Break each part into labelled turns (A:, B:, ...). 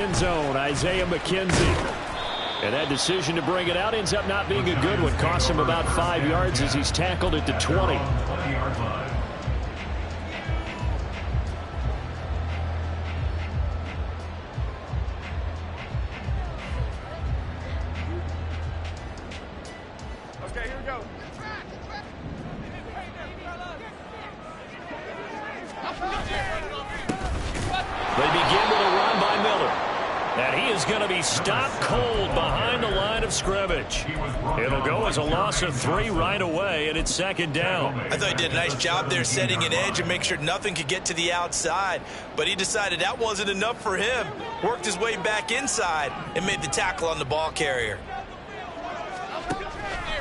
A: End zone, Isaiah McKenzie. And that decision to bring it out ends up not being a good one. Costs him about 5 yards as he's tackled at the 20.
B: Okay, here we go.
A: They begin with a run by Miller. And he is going to be stopped cold behind the line of scrimmage. It'll go as a loss of 3 right away, and it's second down.
C: I thought he did a nice job there setting an edge and make sure nothing could get to the outside. But he decided that wasn't enough for him. Worked his way back inside and made the tackle on the ball carrier.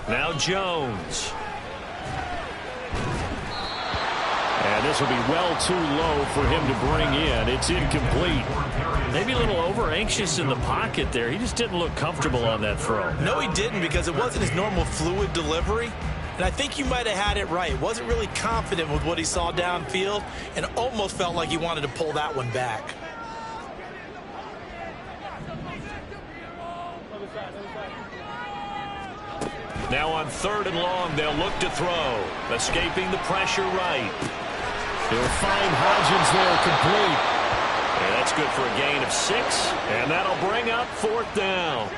A: Now Jones. And this will be well too low for him to bring in. It's incomplete. Maybe a little over-anxious in the pocket there. He just didn't look comfortable on that throw.
C: No, he didn't, because it wasn't his normal fluid delivery. And I think you might have had it right. Wasn't really confident with what he saw downfield and almost felt like he wanted to pull that one back.
A: Now on 3rd and long, they'll look to throw. Escaping the pressure right. They'll find Hodgins there complete. And that's good for a gain of 6. And that'll bring up 4th down.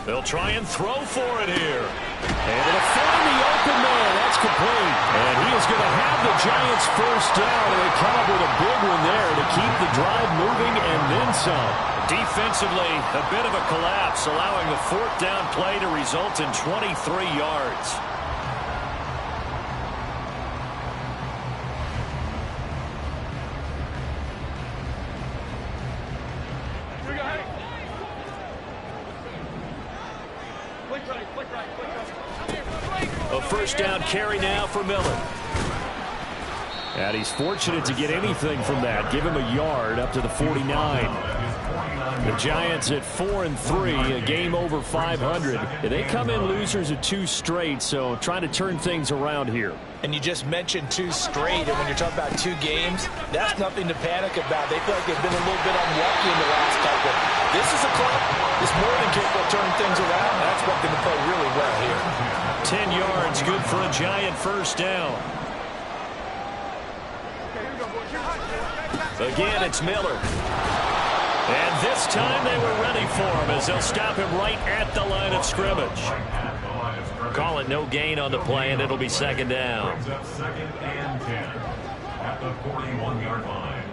A: They'll try and throw for it here. And it'll find the open man. That's complete. And he is going to have the Giants first down. And they come up with a big one there to keep the drive moving and then some. Defensively, a bit of a collapse, allowing the 4th down play to result in 23 yards. A first down carry now for Miller. And he's fortunate to get anything from that. Give him a yard up to the 49. The Giants at 4-3, a game over 500. They come in losers of 2 straight, so trying to turn things around here.
C: And you just mentioned 2 straight, and when you're talking about 2 games, that's nothing to panic about. They feel like they've been a little bit unlucky in the last couple. This is a club that's more than capable of turning things around. That's expecting to play really well here.
A: 10 yards, good for a Giant first down. Again, it's Miller. And this time they were ready for him as they'll stop him right at the line of scrimmage. Call it no gain on the play, and it'll be second down.
D: Second and 10 at the 41-yard line.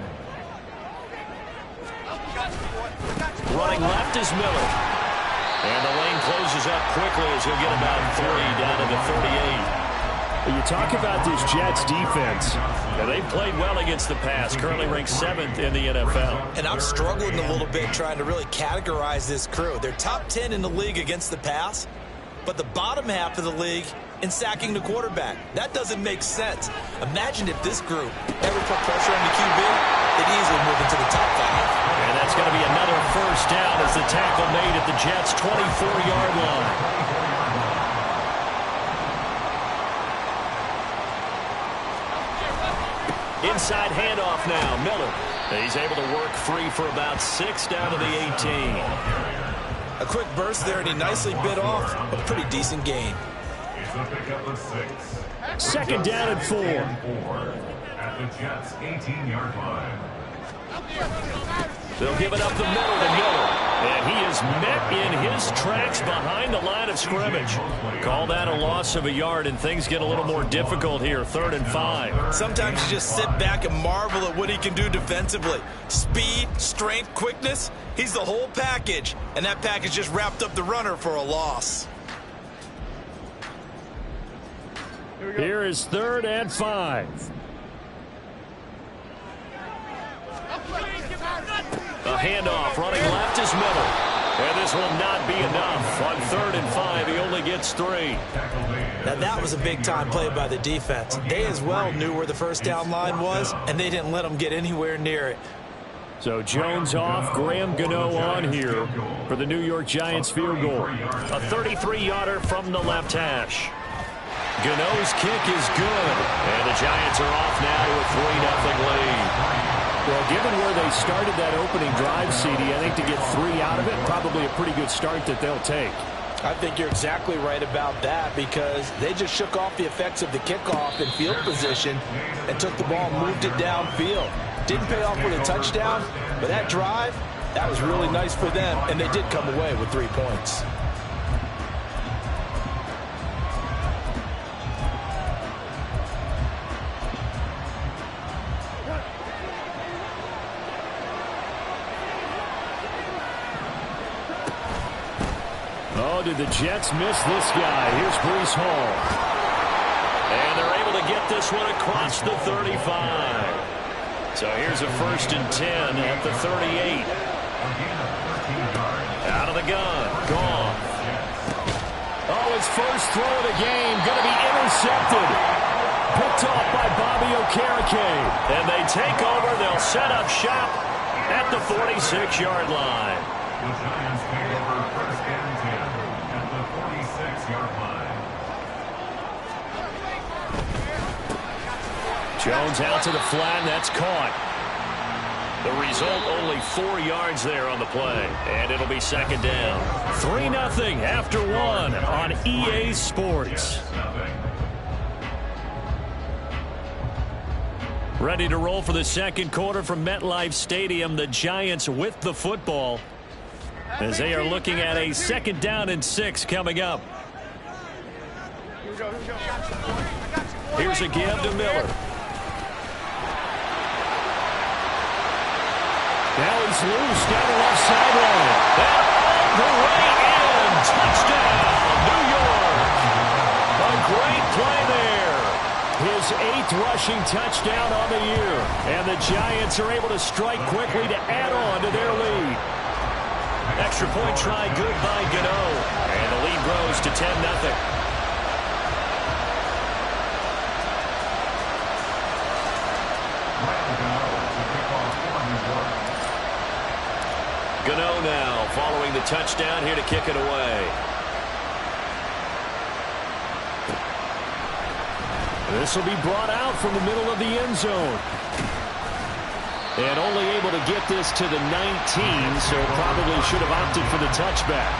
A: Running left is Miller. And the lane closes up quickly as he'll get about 3 down to the 38. You talk about this Jets defense. Now, they've played well against the pass, currently ranked 7th in the NFL.
C: And I'm struggling a little bit trying to really categorize this crew. They're top 10 in the league against the pass, but the bottom half of the league in sacking the quarterback. That doesn't make sense. Imagine if this group ever put pressure on the QB, they'd easily move into the top 5.
A: And that's going to be another first down as the tackle made at the Jets' 24-yard line. Inside handoff now, Miller. He's able to work free for about 6 down to the 18.
C: A quick burst there, and he nicely bit off a pretty decent gain.
D: It's a pickup of 6.
A: Second down and 4.
D: At the Jets' 18-yard line.
A: They'll give it up the middle to Miller. And he is met in his tracks behind the line of scrimmage. Call that a loss of a yard, and things get a little more difficult here. 3rd and 5.
C: Sometimes you just sit back and marvel at what he can do defensively. Speed, strength, quickness. He's the whole package. And that package just wrapped up the runner for a loss.
A: Here is 3rd and 5. A handoff running left is Miller. And this will not be enough. On 3rd and 5, he only gets 3.
C: Now that was a big-time play by the defense. They as well knew where the first down line was, and they didn't let them get anywhere near it.
A: So Jones off, Graham Gano on here for the New York Giants field goal. A 33-yarder from the left hash. Gano's kick is good, and the Giants are off now to a 3-0 lead. Well, given where they started that opening drive, CD, I think to get 3 out of it, probably a pretty good start that they'll take.
C: I think you're exactly right about that because they just shook off the effects of the kickoff and field position and took the ball and moved it downfield. Didn't pay off with a touchdown, but that drive, that was really nice for them, and they did come away with 3 points.
A: Oh, did the Jets miss this guy? Here's Breece Hall. And they're able to get this one across the 35. So here's a 1st and 10 at the 38. Out of the gun. Gone. Oh, his first throw of the game. Going to be intercepted. Picked off by Bobby Okereke. And they take over. They'll set up shop at the 46-yard line.
D: The Giants take over 1st and 10 at the 46-yard line.
A: Jones out to the flat, and that's caught. The result, only 4 yards there on the play, and it'll be 2nd down. 3-0 after 1 on EA Sports. Ready to roll for the 2nd quarter from MetLife Stadium. The Giants with the football as they are looking at a 2nd down and 6 coming up. Here's a give to Miller. Now he's loose down the left sideline. And all the way in. Touchdown, New York. A great play there. His 8th rushing touchdown on the year. And the Giants are able to strike quickly to add on to their lead. Extra point try good by Gano. And the lead grows to 10-0. Gano now following the touchdown here to kick it away. This will be brought out from the middle of the end zone. And only able to get this to the 19, so probably should have opted for the touchback.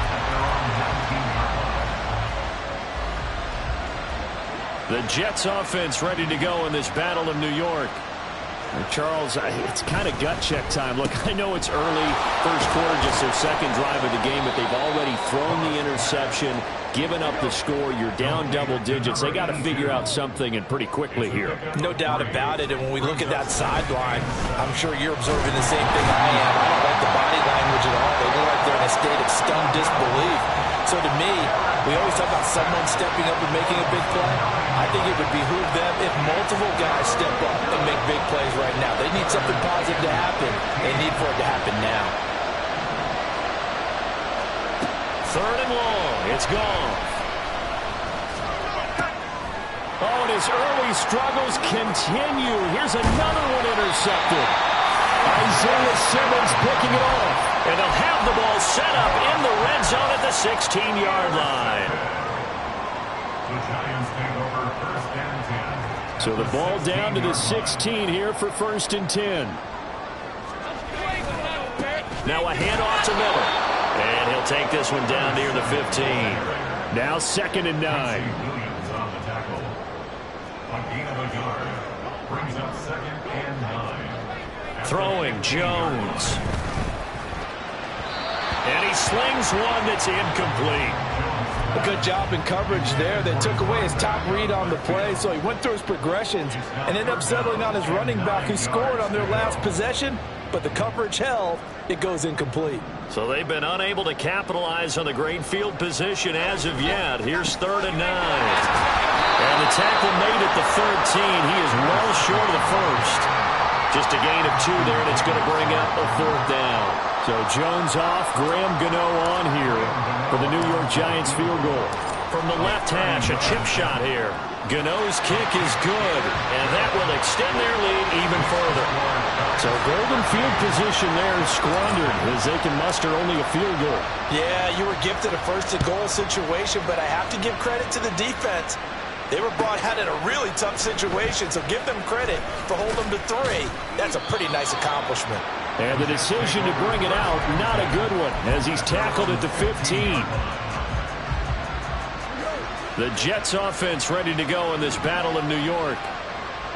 A: The Jets offense ready to go in this Battle of New York. Charles, it's kind of gut check time. Look, I know it's early, 1st quarter, just their 2nd drive of the game, but they've already thrown the interception, given up the score. You're down double digits. They got to figure out something, and pretty quickly here.
C: No doubt about it, and when we look at that sideline, I'm sure you're observing the same thing I am. I don't like the body language at all. They look like they're in a state of stunned disbelief. So to me, we always talk about someone stepping up and making a big play. I think it would behoove them if multiple guys step up and make big plays right now. They need something positive to happen. They need for it to happen now.
A: 3rd and long. It's gone. Oh, and his early struggles continue. Here's another one intercepted. Isaiah Simmons picking it off. And they'll have the ball set up in the red zone at the 16-yard line.
D: The Giants take over 1st and 10.
A: So the ball down to the 16 here for 1st and 10. Now a handoff to Miller. And he'll take this one down near the 15. Now 2nd and 9.
D: Williams on the tackle. A gain of a yard. Brings up 2nd and 9.
A: Throwing Jones. And he slings one that's incomplete.
C: A good job in coverage there. They took away his top read on the play, so he went through his progressions and ended up settling on his running back who scored on their last possession, but the coverage held. It goes incomplete.
A: So they've been unable to capitalize on the great field position as of yet. Here's 3rd and 9. And the tackle made at the 13. He is well short of the 1st. Just a gain of 2 there, and it's going to bring up a 4th down. So Jones off, Graham Gano on here for the New York Giants field goal. from the left hash, a chip shot here. Gano's kick is good, and that will extend their lead even further. So golden field position there is squandered as they can muster only a field goal.
C: Yeah, you were gifted a first-and-goal situation, but I have to give credit to the defense. They were brought out in a really tough situation, so give them credit for holding them to 3. That's a pretty nice accomplishment.
A: And the decision to bring it out, not a good one, as he's tackled at the 15. The Jets offense ready to go in this battle of New York.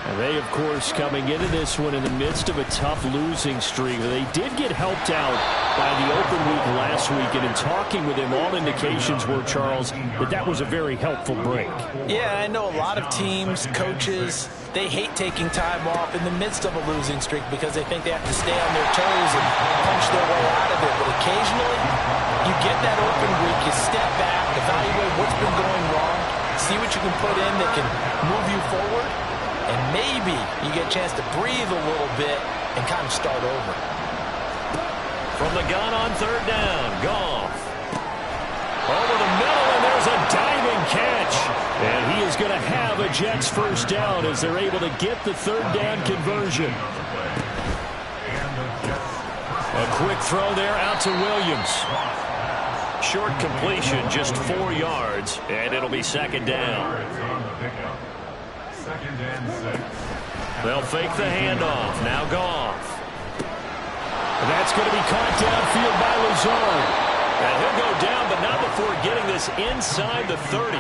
A: And they, of course, coming into this one in the midst of a tough losing streak. They did get helped out by the open week last week, and in talking with him, all indications were, Charles, that was a very helpful break.
C: Yeah, I know a lot of teams, coaches, they hate taking time off in the midst of a losing streak because they think they have to stay on their toes and punch their way out of it. But occasionally, you get that open week, you step back, evaluate what's been going wrong, see what you can put in that can move you forward, and maybe you get a chance to breathe a little bit and kind of start over.
A: From the gun on third down, Goff. Over the middle, and there's a diving catch. And he is going to have a Jets first down as they're able to get the third down conversion. A quick throw there out to Williams. Short completion, just 4 yards, and it'll be second down. They'll fake the handoff. Now Goff. That's going to be caught downfield by Lazard. And he'll go down, but not before getting this inside the 30.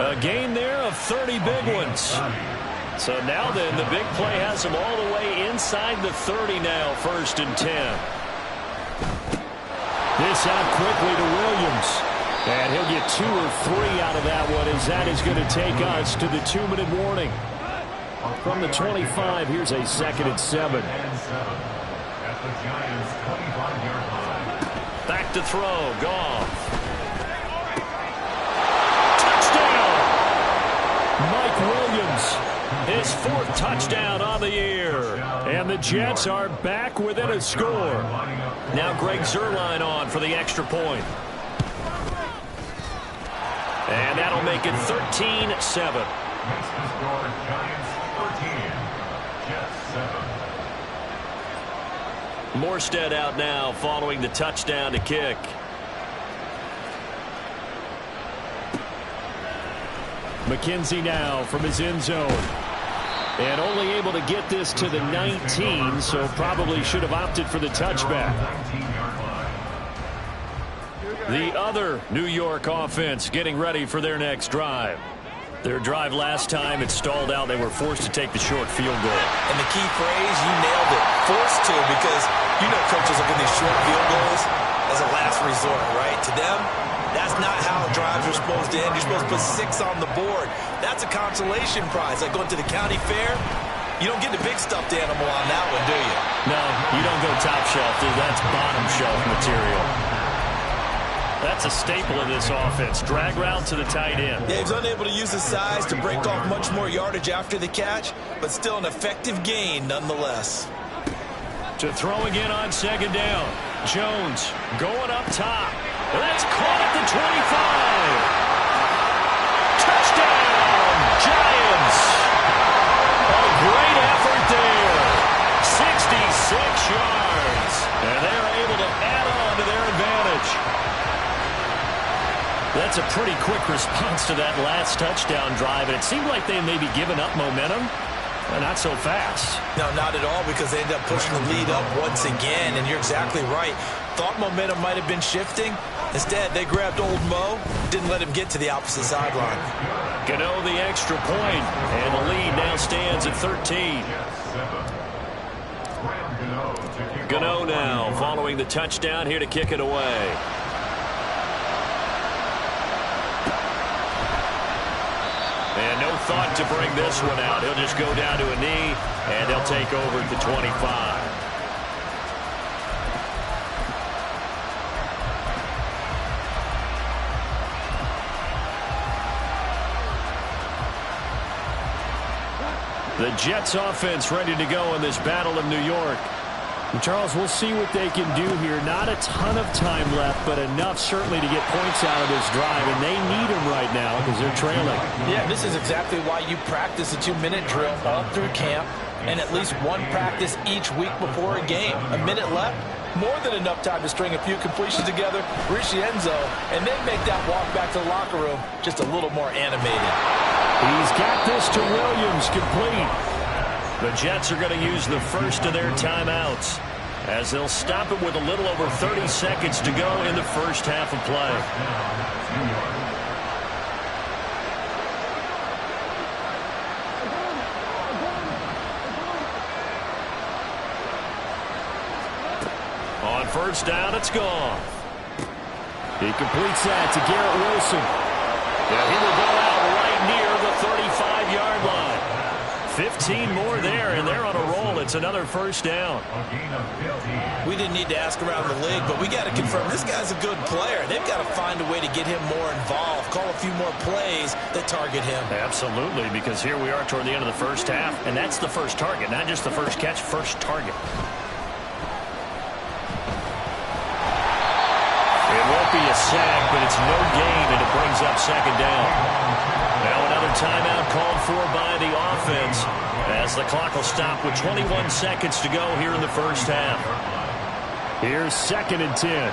A: A gain there of 30 big ones. So now then, the big play has him all the way inside the 30 now, 1st and 10. This out quickly to Williams. And he'll get 2 or 3 out of that one, as that is going to take us to the 2-minute warning. From the 25, here's a 2nd and 7.
D: At the Giants' 25-yard line.
A: Back to throw, Goff. Touchdown! Mike Williams, his 4th touchdown on the year. And the Jets are back within a score. Now Greg Zuerlein on for the extra point. And that'll make it 13-7.
D: Makes the score Giants 13, Jets 7.
A: Morstead out now following the touchdown to kick. McKenzie now from his end zone. And only able to get this to the 19, so probably should have opted for the touchback. The other New York offense getting ready for their next drive. Their drive last time, it stalled out. They were forced to take the short field goal.
C: And the key phrase, you nailed it, forced to, because you know coaches look at these short field goals as a last resort, right? To them, that's not how drives are supposed to end. You're supposed to put 6 on the board. That's a consolation prize. Like going to the county fair, you don't get the big stuffed animal on that one, do you?
A: No, you don't go top shelf. That's bottom shelf material. That's a staple of this offense. Drag route to the tight end.
C: Yeah, he's unable to use his size to break off much more yardage after the catch, but still an effective gain nonetheless.
A: To throw again on 2nd down. Jones going up top. That's caught at the 25. Touchdown, Giants. A great effort there. 66 yards. And they're able to add on to their advantage. That's a pretty quick response to that last touchdown drive, and it seemed like they may be giving up momentum. Not so fast.
C: No, not at all, because they ended up pushing the lead up once again, and you're exactly right. Thought momentum might have been shifting. Instead, they grabbed old Mo, didn't let him get to the opposite sideline.
A: Gano the extra point, and the lead now stands at 13. Gano now following the touchdown here to kick it away. And no thought to bring this one out. He'll just go down to a knee, and they'll take over at the 25. The Jets offense ready to go in this battle of New York. Charles, we'll see what they can do here. Not a ton of time left, but enough certainly to get points out of this drive, and they need them right now because they're trailing.
C: Yeah, this is exactly why you practice a 2-minute drill all through camp and at least one practice each week before a game. A minute left, more than enough time to string a few completions together, reach the end zone, and then make that walk back to the locker room just a little more animated.
A: He's got this to Williams, complete. The Jets are going to use the first of their timeouts as they'll stop it with a little over 30 seconds to go in the first half of play. On first down, it's gone. He completes that to Garrett Wilson. Yeah, he will go out right near the 35-yard line. 15 more there, and they're on a roll. It's another first down.
C: We didn't need to ask around the league, but we got to confirm this guy's a good player. They've got to find a way to get him more involved, call a few more plays that target him.
A: Absolutely, because here we are toward the end of the first half, and that's the first target, not just the first catch, first target. It won't be a sack, but it's no gain, and it brings up second down. Now another timeout called for by the offense as the clock will stop with 21 seconds to go here in the first half. Here's 2nd and 10.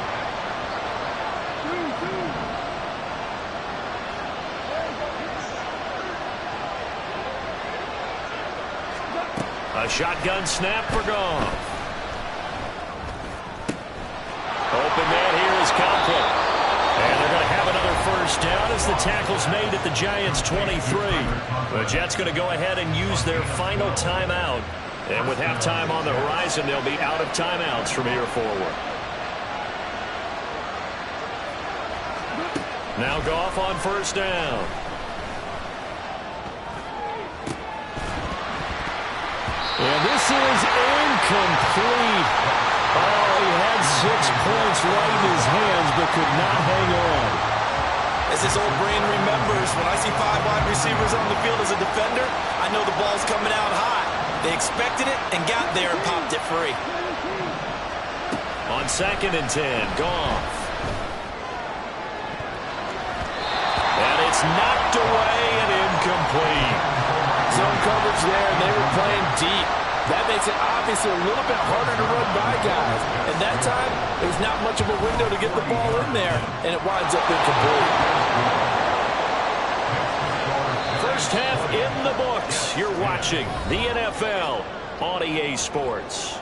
A: A shotgun snap for Goff. Open man here is Conklin. And they're going to have another first down as the tackle's made at the Giants' 23. The Jets going to go ahead and use their final timeout. And with halftime on the horizon, they'll be out of timeouts from here forward. Now Goff on first down. And this is incomplete. Oh, he had 6 points right in his hands, but could not hang on.
C: As his old brain remembers, when I see 5 wide receivers on the field as a defender, I know the ball's coming out high. They expected it and got there and popped it free.
A: On 2nd and 10, Goff. And it's knocked away and incomplete.
B: Zone coverage there, and they were playing deep. That makes it obviously a little bit harder to run by guys. And that time, there's not much of a window to get the ball in there, and it winds up incomplete.
A: First half in the books. You're watching the NFL on EA Sports.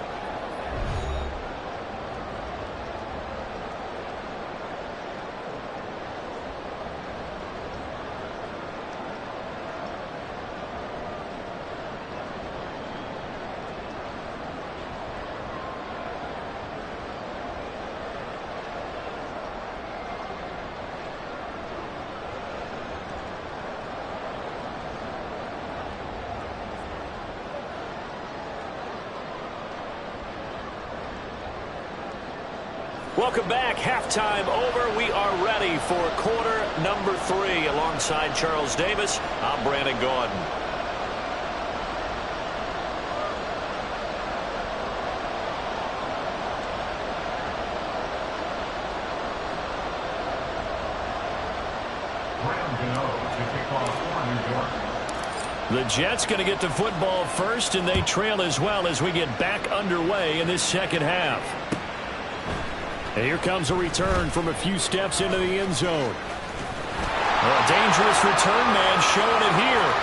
A: Welcome back. Halftime over. We are ready for quarter number 3. Alongside Charles Davis, I'm Brandon Gaudin. The Jets going to get the football first, and they trail as well as we get back underway in this second half. And here comes a return from a few steps into the end zone. A dangerous return man showing it here.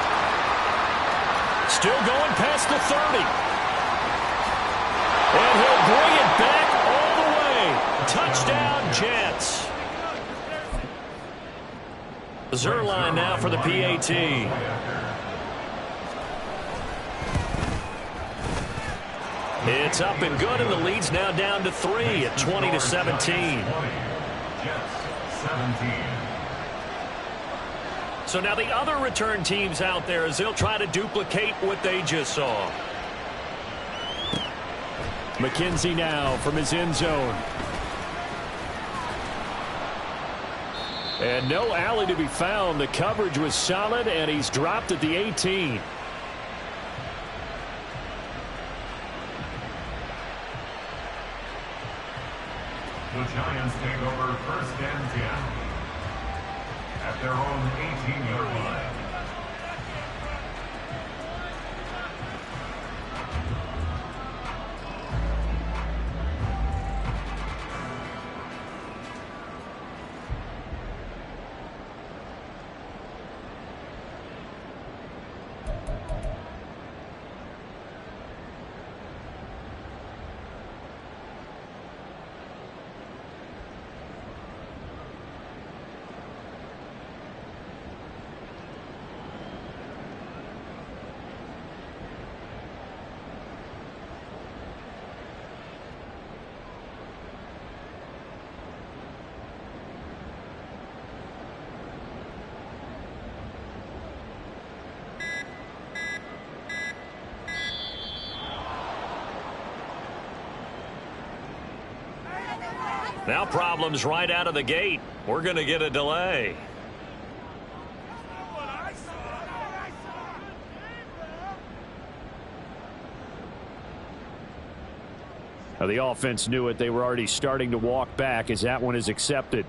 A: Still going past the 30. And he'll bring it back all the way. Touchdown, Jets. Zerline now for the PAT. It's up and good, and the lead's now down to 3 at 20-17. So now the other return teams out there as they'll try to duplicate what they just saw. McKenzie now from his end zone. And no alley to be found. The coverage was solid, and he's dropped at the 18.
D: their own 18-yard line.
A: Now problems right out of the gate. We're going to get a delay. Now the offense knew it. They were already starting to walk back as that one is accepted.